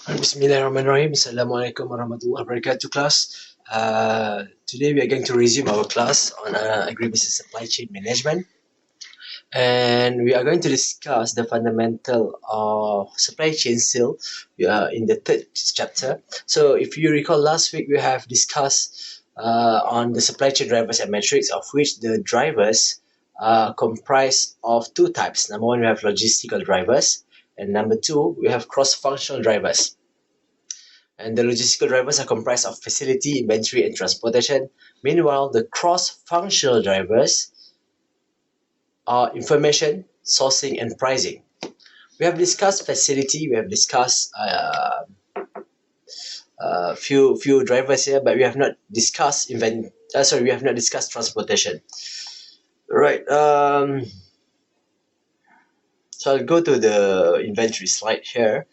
Bismillahirrahmanirrahim. Assalamualaikum warahmatullahi wabarakatuh, class. Today we are going to resume our class on agribusiness supply chain management, and we are going to discuss the fundamental of supply chain still. We are in the third chapter. So if you recall, last week we have discussed on the supply chain drivers and metrics, of which the drivers are comprised of two types. Number one, we have logistical drivers, and number two, we have cross-functional drivers. And the logistical drivers are comprised of facility, inventory, and transportation. Meanwhile, the cross-functional drivers are information, sourcing, and pricing. We have discussed facility, we have discussed few drivers here, but we have not discussed we have not discussed transportation. Right. So I'll go to the inventory slide here.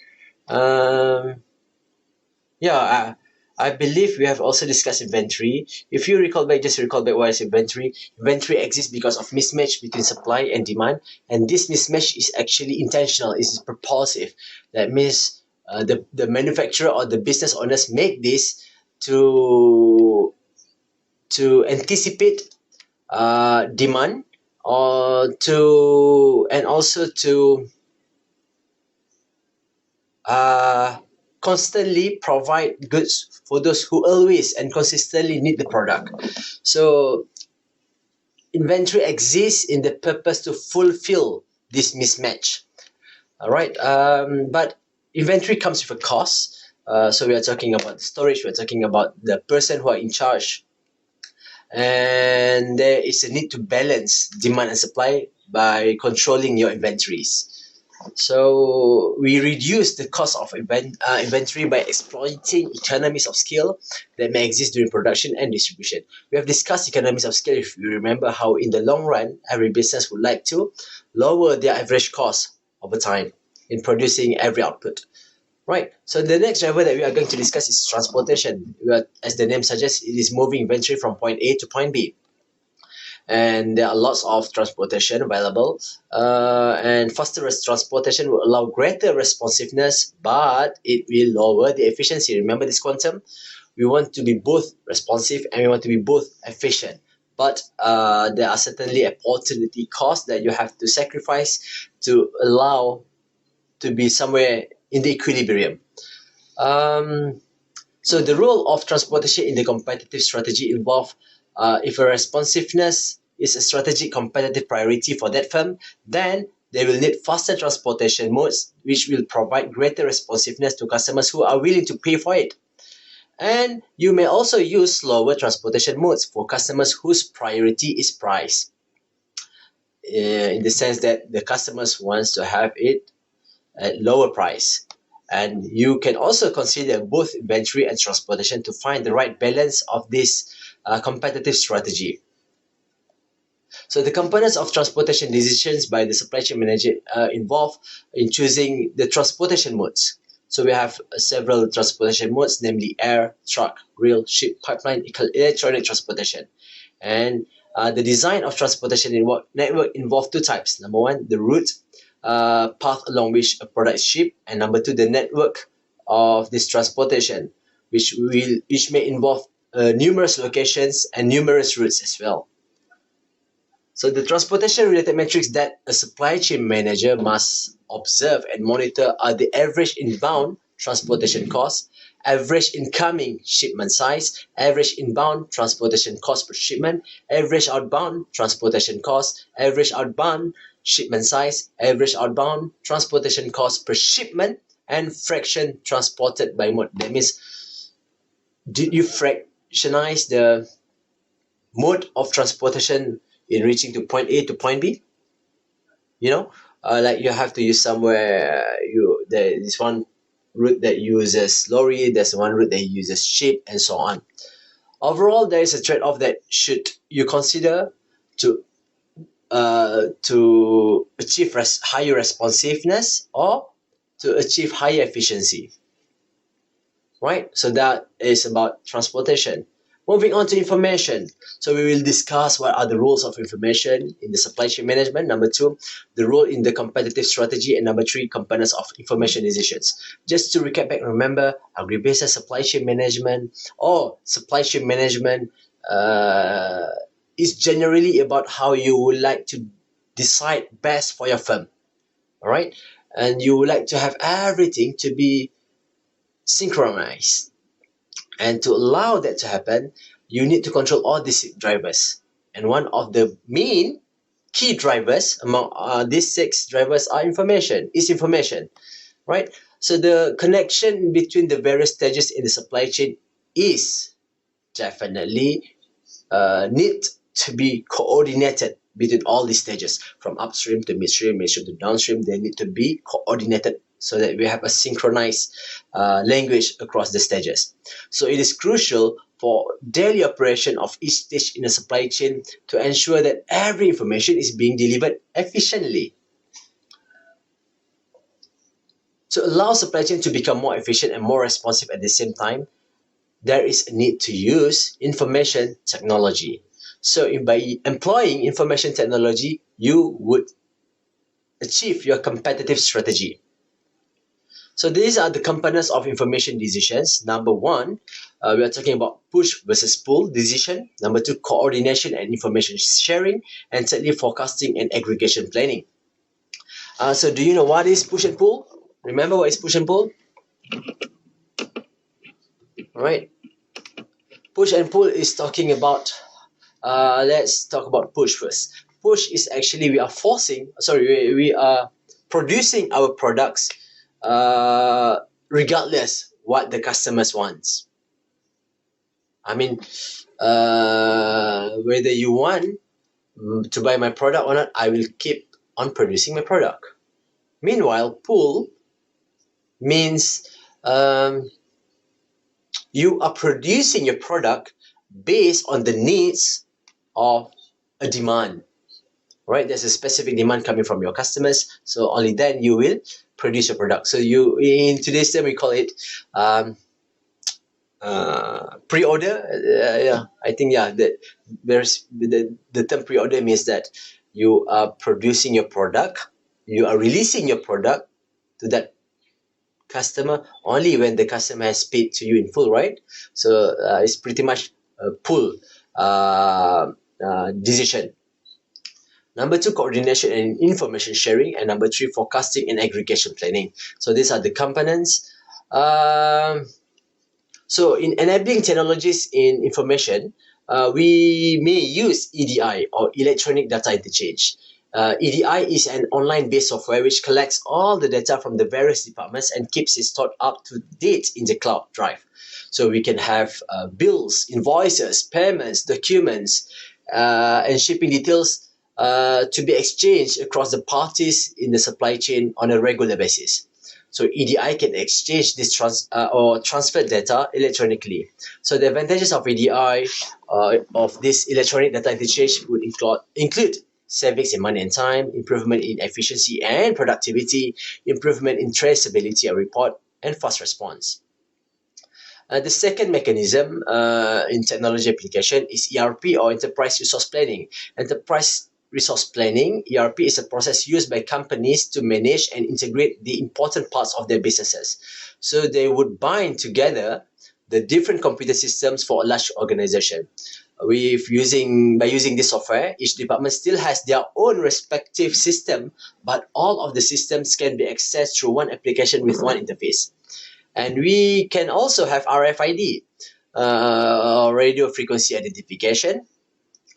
I believe we have also discussed inventory. If you recall back, just recall back what is inventory. Inventory exists because of mismatch between supply and demand, and this mismatch is actually intentional. It is purposive. That means the manufacturer or the business owners make this to anticipate demand, and also to constantly provide goods for those who always and consistently need the product. So inventory exists in the purpose to fulfill this mismatch. All right. But inventory comes with a cost. So we are talking about storage. We are talking about the person who are in charge, and there is a need to balance demand and supply by controlling your inventories. So we reduce the cost of inventory by exploiting economies of scale that may exist during production and distribution. We have discussed economies of scale. If you remember how in the long run, every business would like to lower their average cost over time in producing every output. Right. So the next driver that we are going to discuss is transportation. As the name suggests, it is moving inventory from point A to point B. And there are lots of transportation available, and faster transportation will allow greater responsiveness, but it will lower the efficiency. Remember this quantum? We want to be both responsive and we want to be both efficient, but there are certainly opportunity costs that you have to sacrifice to allow to be somewhere in the equilibrium. So the role of transportation in the competitive strategy involve if a responsiveness is a strategic competitive priority for that firm, then they will need faster transportation modes, which will provide greater responsiveness to customers who are willing to pay for it. And you may also use slower transportation modes for customers whose priority is price, in the sense that the customers wants to have it at lower price. And you can also consider both inventory and transportation to find the right balance of this competitive strategy. So the components of transportation decisions by the supply chain manager involve in choosing the transportation modes. So we have several transportation modes, namely air, truck, rail, ship, pipeline, electronic transportation. And the design of transportation network involves two types. Number one, the route path along which a product is shipped, and number two, the network of this transportation, which may involve numerous locations and numerous routes as well. So the transportation related metrics that a supply chain manager must observe and monitor are the average inbound transportation cost, average incoming shipment size, average inbound transportation cost per shipment, average outbound transportation cost, average outbound shipment size, average outbound transportation cost per shipment, and fraction transported by mode. That means, did you fractionize the mode of transportation in reaching to point A to point B? Like you have to use somewhere, there is one route that uses lorry, there's one route that uses ship, and so on. Overall, there is a trade-off that should you consider to achieve higher responsiveness or to achieve higher efficiency. Right? So that is about transportation. Moving on to information. So we will discuss what are the roles of information in the supply chain management. Number two, the role in the competitive strategy. And number three, components of information decisions. Just to recap back, remember, agribusiness supply chain management or supply chain management is generally about how you would like to decide best for your firm. All right. And you would like to have everything to be synchronized. And to allow that to happen, you need to control all these drivers. And one of the main key drivers among these six drivers is information, right? So the connection between the various stages in the supply chain is definitely need to be coordinated between all these stages, from upstream to midstream, midstream to downstream. They need to be coordinated so that we have a synchronized language across the stages. So it is crucial for daily operation of each stage in the supply chain to ensure that every information is being delivered efficiently. To allow supply chain to become more efficient and more responsive at the same time, there is a need to use information technology. So by employing information technology, you would achieve your competitive strategy. So these are the components of information decisions. Number one, we are talking about push versus pull decision. Number two, coordination and information sharing. And thirdly, forecasting and aggregation planning. So do you know what is push and pull? Remember what is push and pull? All right. Push and pull is talking about, let's talk about push first. Push is actually we are producing our products regardless what the customers wants. I mean, whether you want to buy my product or not, I will keep on producing my product. Meanwhile, pull means you are producing your product based on the needs of a demand, right? There's a specific demand coming from your customers, so only then you will produce your product. So you, in today's term, we call it pre-order. I think that there's the term pre-order means that you are producing your product, you are releasing your product to that customer only when the customer has paid to you in full, right? So it's pretty much a pull decision. Number two, coordination and information sharing. And number three, forecasting and aggregation planning. So these are the components. So in enabling technologies in information, we may use EDI or electronic data interchange. EDI is an online-based software which collects all the data from the various departments and keeps it stored up to date in the cloud drive. So we can have bills, invoices, payments, documents, and shipping details to be exchanged across the parties in the supply chain on a regular basis. So EDI can exchange this or transfer data electronically. So the advantages of EDI of this electronic data interchange would include savings in money and time, improvement in efficiency and productivity, improvement in traceability and report, and fast response. The second mechanism in technology application is ERP or Enterprise Resource Planning. Enterprise Resource Planning, ERP, is a process used by companies to manage and integrate the important parts of their businesses. So they would bind together the different computer systems for a large organization. By using this software, each department still has their own respective system, but all of the systems can be accessed through one application with one interface. And we can also have RFID, radio frequency identification.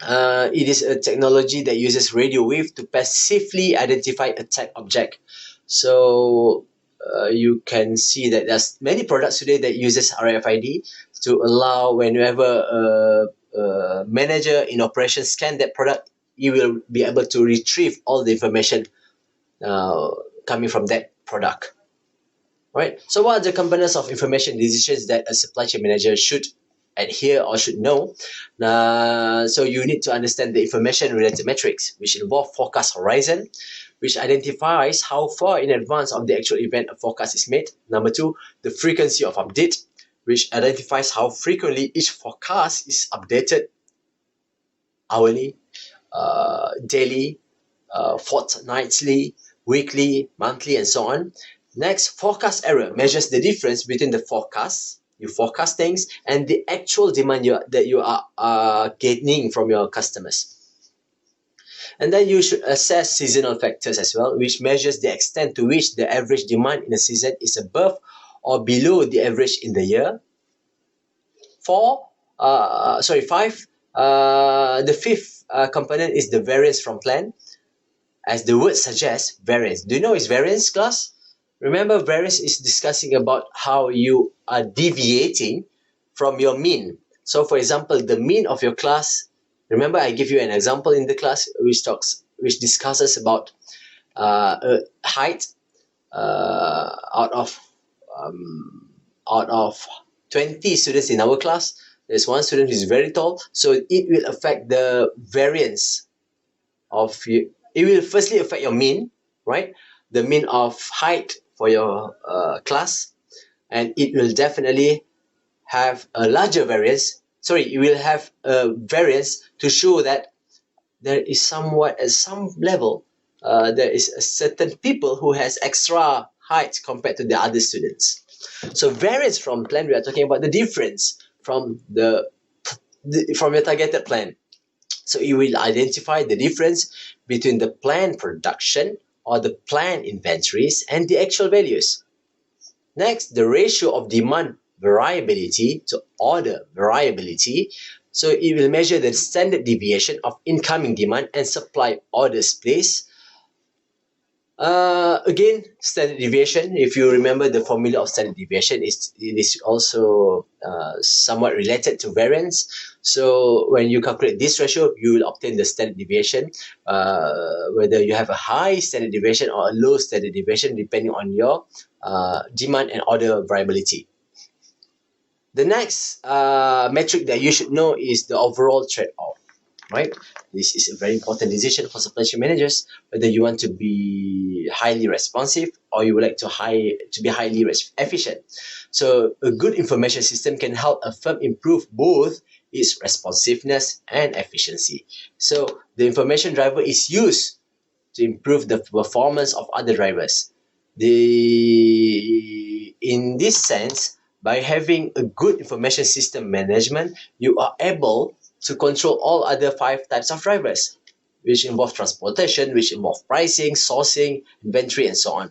It is a technology that uses radio wave to passively identify a tag object. So you can see that there's many products today that uses RFID to allow whenever a manager in operations scan that product, he will be able to retrieve all the information coming from that product. Right? So what are the components of information decisions that a supply chain manager should adhere or should know? So you need to understand the information related metrics, which involve forecast horizon, which identifies how far in advance of the actual event a forecast is made. Number two, the frequency of update, which identifies how frequently each forecast is updated hourly, daily, fortnightly, weekly, monthly, and so on. Next, forecast error measures the difference between the forecast, you forecast things, and the actual demand that you are gaining from your customers. And then you should assess seasonal factors as well, which measures the extent to which the average demand in a season is above or below the average in the year. Five. The fifth component is the variance from plan. As the word suggests, variance. Do you know its variance, class? Remember, variance is discussing about how you are deviating from your mean. So, for example, the mean of your class. Remember, I give you an example in the class which discusses about height out of 20 students in our class. There's one student who is very tall, so it will affect the variance of you. It will firstly affect your mean, right? The mean of height for your class, and it will definitely have a larger variance. It will have a variance to show that there is somewhat at some level there is a certain people who has extra height compared to the other students. So variance from plan, we are talking about the difference from from your targeted plan. So you will identify the difference between the planned production or the planned inventories and the actual values. Next, the ratio of demand variability to order variability. So it will measure the standard deviation of incoming demand and supply orders placed. Again, standard deviation, if you remember the formula of standard deviation, it is also somewhat related to variance. So when you calculate this ratio, you will obtain the standard deviation, whether you have a high standard deviation or a low standard deviation, depending on your demand and order variability. The next metric that you should know is the overall trade-off, right? This is a very important decision for supply chain managers, whether you want to be highly responsive or you would like to be highly efficient. So a good information system can help a firm improve both its responsiveness and efficiency. So the information driver is used to improve the performance of other drivers. In this sense, by having a good information system management, you are able to control all other 5 types of drivers, which involve transportation, which involve pricing, sourcing, inventory, and so on.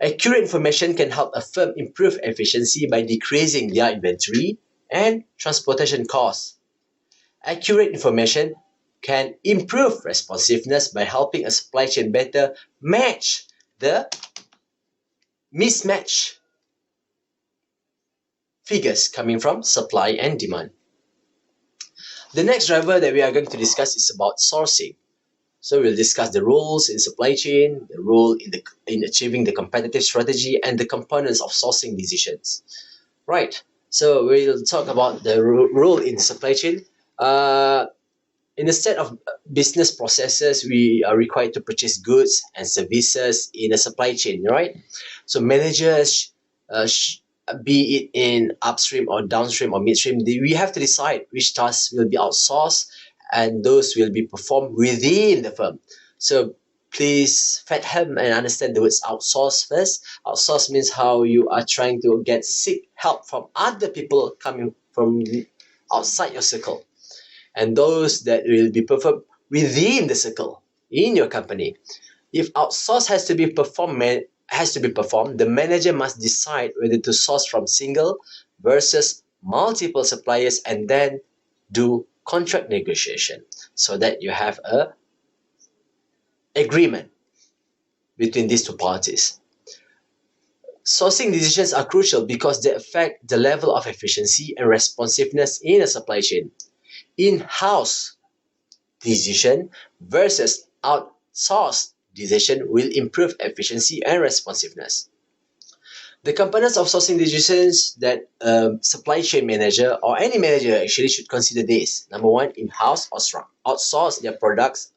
Accurate information can help a firm improve efficiency by decreasing their inventory and transportation costs. Accurate information can improve responsiveness by helping a supply chain better match the mismatch figures coming from supply and demand. The next driver that we are going to discuss is about sourcing. So we'll discuss the roles in supply chain, the role in achieving the competitive strategy, and the components of sourcing decisions. Right. So we'll talk about the role in supply chain. In a set of business processes, we are required to purchase goods and services in a supply chain, right? So managers, be it in upstream or downstream or midstream, we have to decide which tasks will be outsourced and those will be performed within the firm. So please fathom and understand the words outsource first. Outsource means how you are trying to seek help from other people coming from outside your circle, and those that will be performed within the circle in your company. If outsource has to be performed, the manager must decide whether to source from single versus multiple suppliers and then do contract negotiation so that you have a agreement between these two parties. Sourcing decisions are crucial because they affect the level of efficiency and responsiveness in a supply chain. In-house decision versus outsourced decision will improve efficiency and responsiveness. The components of sourcing decisions that supply chain manager or any manager actually should consider this. Number one, in-house or outsource their products,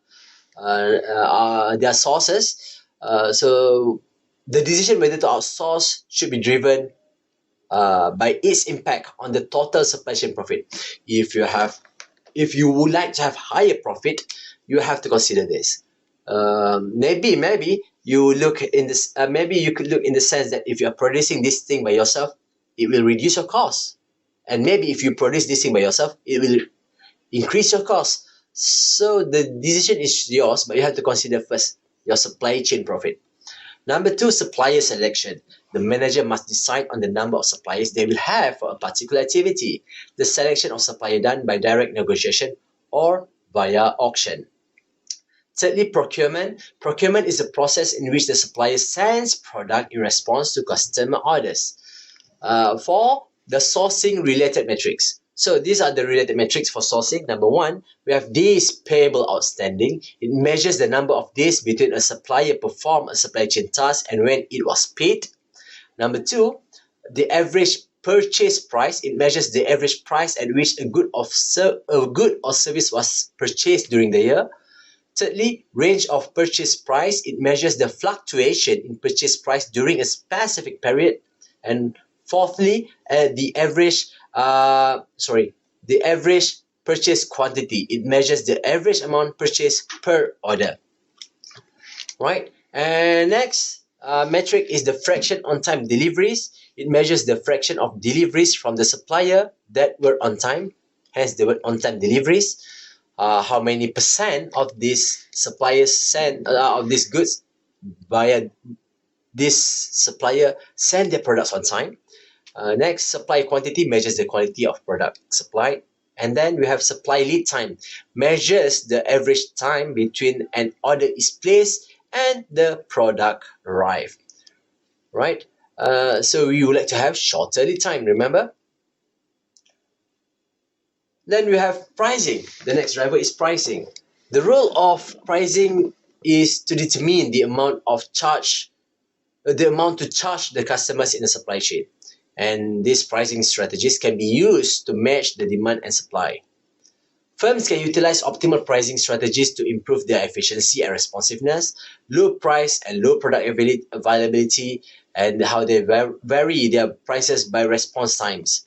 their sources. So the decision whether to outsource should be driven by its impact on the total supply chain profit. If you would like to have higher profit, you have to consider this. Maybe you look in this. Maybe you could look in the sense that if you are producing this thing by yourself, it will reduce your cost, and maybe if you produce this thing by yourself, it will increase your cost. So the decision is yours, but you have to consider first your supply chain profit. Number two, supplier selection. The manager must decide on the number of suppliers they will have for a particular activity. The selection of supplier done by direct negotiation or via auction. Thirdly, procurement. Procurement is a process in which the supplier sends product in response to customer orders. For the sourcing related metrics. So these are the related metrics for sourcing. Number one, we have days payable outstanding. It measures the number of days between a supplier performed a supply chain task and when it was paid. Number two, the average purchase price. It measures the average price at which a good or service was purchased during the year. Thirdly, range of purchase price. It measures the fluctuation in purchase price during a specific period. And fourthly, the average purchase quantity. It measures the average amount purchased per order. Right? And next metric is the fraction on time deliveries. It measures the fraction of deliveries from the supplier that were on time, hence the word on time deliveries. How many percent of these suppliers send of these goods via this supplier send their products on time. Next, supply quantity measures the quality of product supplied. And then we have supply lead time, measures the average time between an order is placed and the product arrived. Right? So we would like to have shorter lead time, remember? Then we have pricing. The next driver is pricing. The role of pricing is to determine the amount to charge the customers in the supply chain. And these pricing strategies can be used to match the demand and supply. Firms can utilize optimal pricing strategies to improve their efficiency and responsiveness, low price and low product availability, and how they vary their prices by response times.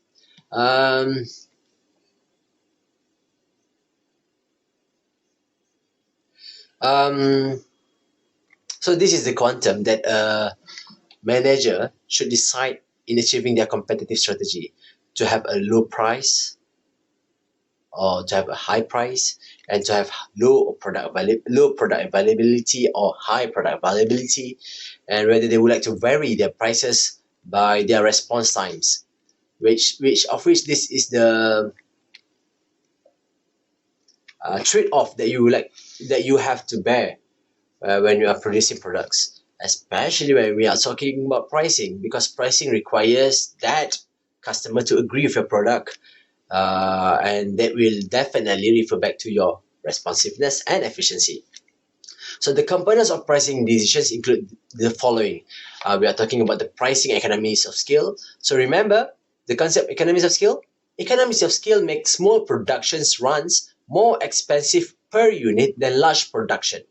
So this is the quantum that a manager should decide in achieving their competitive strategy: to have a low price or to have a high price, and to have low product availability or high product availability, and whether they would like to vary their prices by their response times, which this is the trade-off that you have to bear when you are producing products, especially when we are talking about pricing, because pricing requires that customer to agree with your product, and that will definitely refer back to your responsiveness and efficiency. So the components of pricing decisions include the following. We are talking about the pricing economies of scale. So remember the concept economies of scale. Economies of scale make small productions runs more expensive per unit than large production.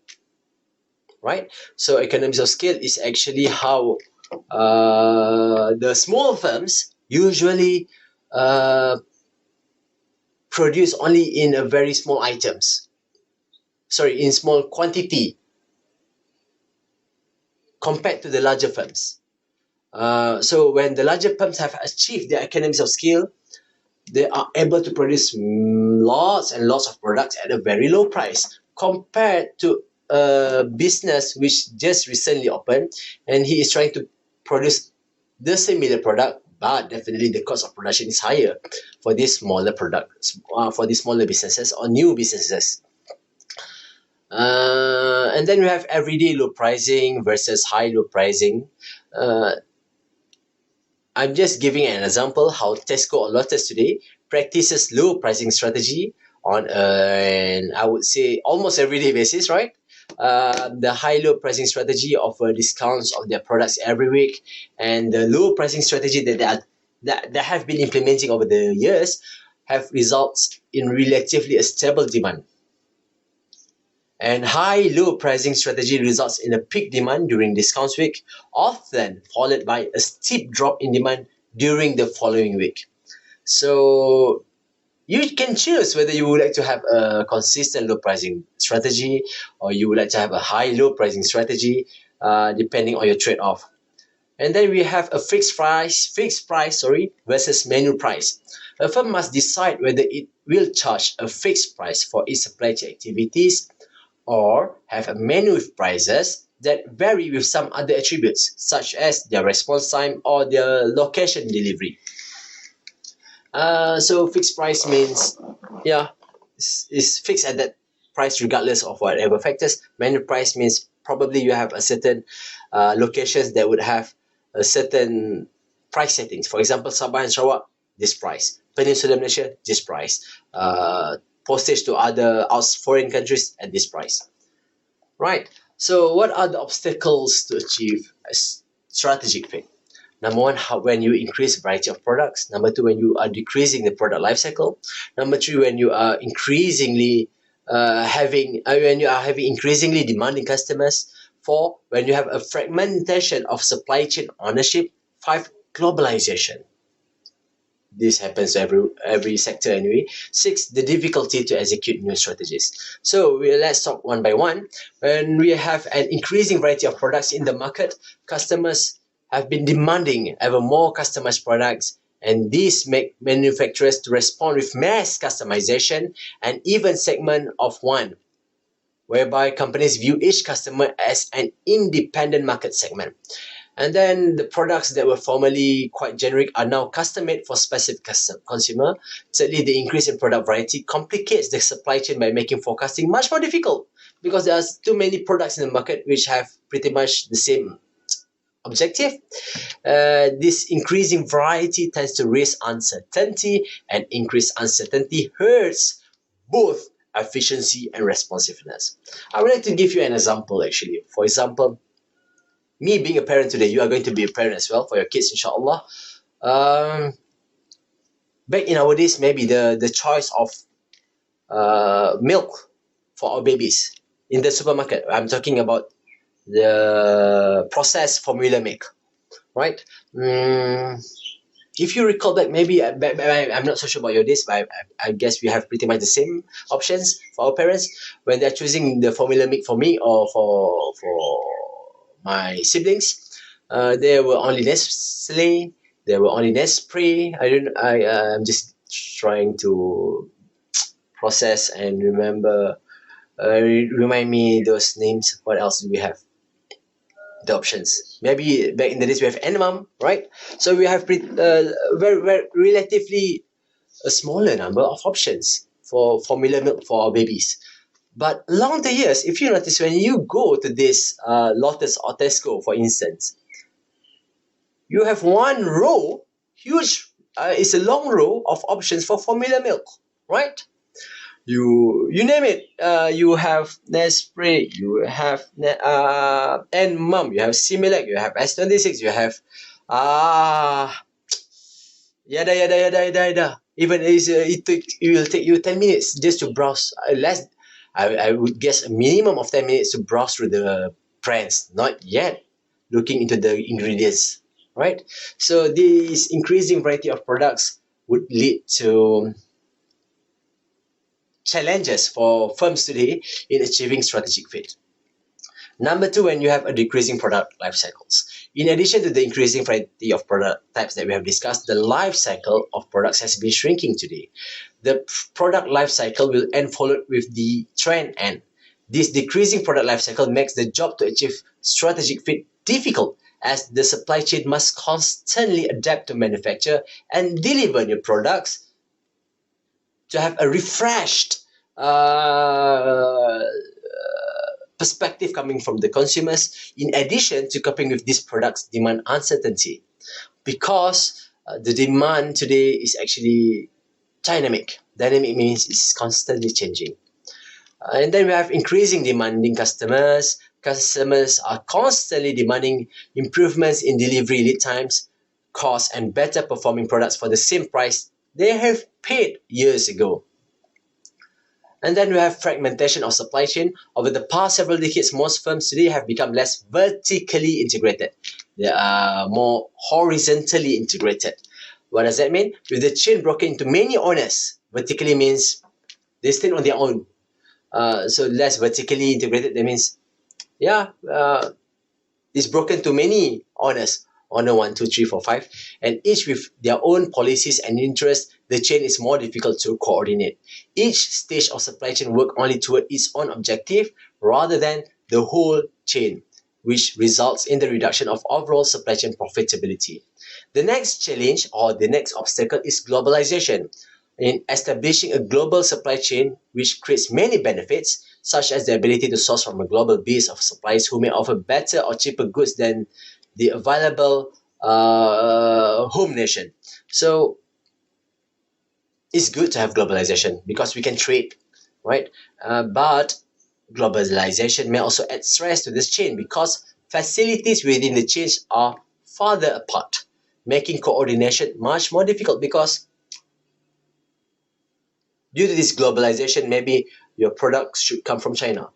Right? So economies of scale is actually how the small firms usually produce only in a very small in small quantity compared to the larger firms. So when the larger firms have achieved their economies of scale, they are able to produce lots and lots of products at a very low price compared to a business which just recently opened, and he is trying to produce the similar product, but definitely the cost of production is higher for these smaller products, for these smaller businesses or new businesses. And then we have everyday low pricing versus high low pricing. I'm just giving an example how Tesco or Lotus today practices low pricing strategy on an, I would say, almost everyday basis, right? The high-low pricing strategy offer discounts of their products every week, and the low pricing strategy that they have been implementing over the years have results in relatively a stable demand. And high-low pricing strategy results in a peak demand during discounts week, often followed by a steep drop in demand during the following week. So you can choose whether you would like to have a consistent low pricing strategy or you would like to have a high low pricing strategy, depending on your trade-off. And then we have a fixed price versus menu price. A firm must decide whether it will charge a fixed price for its supply chain activities or have a menu with prices that vary with some other attributes such as their response time or their location delivery. So fixed price means, yeah, it's fixed at that price regardless of whatever factors. Menu price means probably you have a certain locations that would have a certain price settings. For example, Sabah and Sarawak, this price. Peninsula Malaysia, this price. Postage to other foreign countries at this price. Right. So what are the obstacles to achieve a strategic fit? Number one, when you increase variety of products. Number two, when you are decreasing the product life cycle. Number three, when you are increasingly having increasingly demanding customers. Four, when you have a fragmentation of supply chain ownership. Five, globalization. This happens to every sector anyway. Six, the difficulty to execute new strategies. So let's talk one by one. When we have an increasing variety of products in the market, customers have been demanding ever more customized products, and these make manufacturers to respond with mass customization and even segment of one, whereby companies view each customer as an independent market segment. And then the products that were formerly quite generic are now custom-made for specific consumer. Thirdly, the increase in product variety complicates the supply chain by making forecasting much more difficult because there are too many products in the market which have pretty much the same objective. This increasing variety tends to raise uncertainty, and increased uncertainty hurts both efficiency and responsiveness. I would like to give you an example actually. For example, me being a parent today, you are going to be a parent as well for your kids, inshallah. Back in our days, maybe the choice of milk for our babies in the supermarket, I'm talking about the processed formula milk, right? If you recall back, maybe I'm not so sure about your days, but I guess we have pretty much the same options for our parents when they're choosing the formula milk for me or for my siblings. There were only Nestle, there were only Nespre. I'm just trying to process and remember. Remind me those names. What else do we have? The options. Maybe back in the days we have Enmam, right? So we have very relatively a smaller number of options for formula milk for our babies. But along the years, if you notice, when you go to this Lotus or Tesco, for instance, you have one row, huge, it's a long row of options for formula milk, right? You name it. You have Nespre, you have Enmam, you have Similac, you have S26, you have yada. Even it will take you 10 minutes just to browse. I would guess a minimum of 10 minutes to browse through the brands, not yet looking into the ingredients, right? So this increasing variety of products would lead to challenges for firms today in achieving strategic fit. Number two, when you have a decreasing product life cycles. In addition to the increasing variety of product types that we have discussed, the life cycle of products has been shrinking today. The product life cycle will end followed with the trend end. This decreasing product life cycle makes the job to achieve strategic fit difficult, as the supply chain must constantly adapt to manufacture and deliver new products to have a refreshed perspective coming from the consumers, in addition to coping with this product's demand uncertainty. Because the demand today is actually dynamic. Dynamic means it's constantly changing. And then we have increasing demanding customers. Customers are constantly demanding improvements in delivery lead times, cost, and better performing products for the same price they have paid years ago. And then we have fragmentation of supply chain. Over the past several decades, most firms today have become less vertically integrated. They are more horizontally integrated. What does that mean? With the chain broken into many owners, vertically means they stand on their own. So less vertically integrated, that means, yeah, it's broken to many owners, owner 1, 2, 3, 4, 5, and each with their own policies and interests. The chain is more difficult to coordinate. Each stage of supply chain work only toward its own objective rather than the whole chain, which results in the reduction of overall supply chain profitability. The next challenge or the next obstacle is globalization. In establishing a global supply chain which creates many benefits, such as the ability to source from a global base of suppliers who may offer better or cheaper goods than the available home nation. So it's good to have globalization because we can trade, right? But globalization may also add stress to this chain because facilities within the chains are farther apart, making coordination much more difficult because due to this globalization, maybe your products should come from China,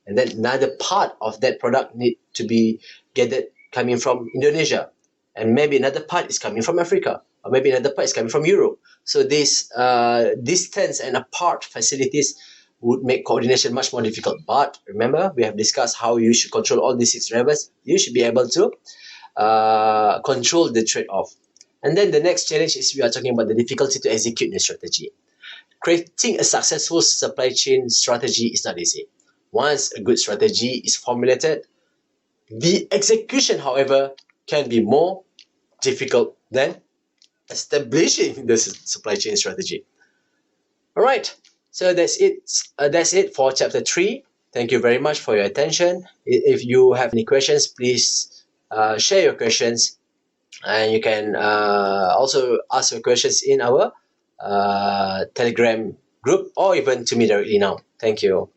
and then another part of that product need to be gathered coming from Indonesia, and maybe another part is coming from Africa, or maybe another part is coming from Europe. So this distance and apart facilities would make coordination much more difficult. But remember, we have discussed how you should control all these six drivers. You should be able to control the trade-off. And then the next challenge is we are talking about the difficulty to execute the strategy. Creating a successful supply chain strategy is not easy. Once a good strategy is formulated, the execution, however, can be more difficult than establishing the supply chain strategy. All right, so that's it. That's it for chapter 3. Thank you very much for your attention. If you have any questions, please share your questions, and you can also ask your questions in our Telegram group or even to me directly now. Thank you.